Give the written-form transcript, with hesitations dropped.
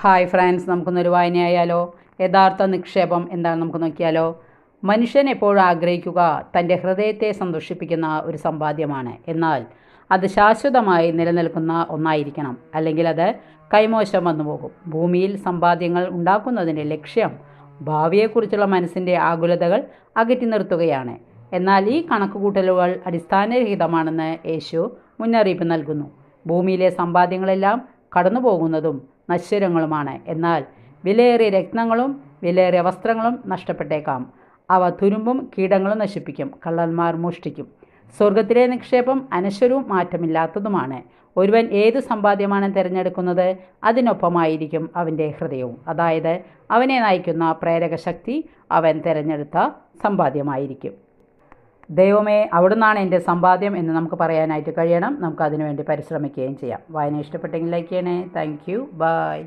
Hi friends, നമുക്കൊന്നൊരു വായനയായാലോ? യഥാർത്ഥ നിക്ഷേപം എന്താണ് നമുക്ക് നോക്കിയാലോ? മനുഷ്യൻ എപ്പോഴും ആഗ്രഹിക്കുക തൻ്റെ ഹൃദയത്തെ സന്തോഷിപ്പിക്കുന്ന ഒരു സമ്പാദ്യമാണ്. എന്നാൽ അത് ശാശ്വതമായി നിലനിൽക്കുന്ന ഒന്നായിരിക്കണം, അല്ലെങ്കിൽ അത് കൈമോശം വന്നുപോകും. ഭൂമിയിൽ സമ്പാദ്യങ്ങൾ ഉണ്ടാക്കുന്നതിൻ്റെ ലക്ഷ്യം ഭാവിയെക്കുറിച്ചുള്ള മനസ്സിൻ്റെ ആകുലതകൾ അകറ്റി നിർത്തുകയാണ്. എന്നാൽ ഈ കണക്കുകൂട്ടലുകൾ അടിസ്ഥാനരഹിതമാണെന്ന് യേശു മുന്നറിയിപ്പ് നൽകുന്നു. ഭൂമിയിലെ സമ്പാദ്യങ്ങളെല്ലാം കടന്നു പോകുന്നതും നശ്വരങ്ങളുമാണ്. എന്നാൽ വിലയേറിയ രത്നങ്ങളും വിലയേറിയ വസ്ത്രങ്ങളും നഷ്ടപ്പെട്ടേക്കാം. അവ തുരുമ്പും കീടങ്ങളും നശിപ്പിക്കും, കള്ളന്മാർ മോഷ്ടിക്കും. സ്വർഗത്തിലെ നിക്ഷേപം അനശ്വരവും മാറ്റമില്ലാത്തതുമാണ്. ഒരുവൻ ഏതു സമ്പാദ്യമാണ് തിരഞ്ഞെടുക്കുന്നത്, അതിനൊപ്പമായിരിക്കും അവൻ്റെ ഹൃദയവും. അതായത് അവനെ നയിക്കുന്ന പ്രേരക ശക്തി അവൻ തിരഞ്ഞെടുത്ത സമ്പാദ്യമായിരിക്കും. ദൈവമേ, അവിടുന്നാണ് എൻ്റെ സമ്പാദ്യം എന്ന് നമുക്ക് പറയാനായിട്ട് കഴിയണം. നമുക്ക് അതിനുവേണ്ടി പരിശ്രമിക്കുകയും ചെയ്യാം. വായന ഇഷ്ടപ്പെട്ടെങ്കിൽ ലൈക്ക് ചെയ്യണേ. Thank you. ബൈ.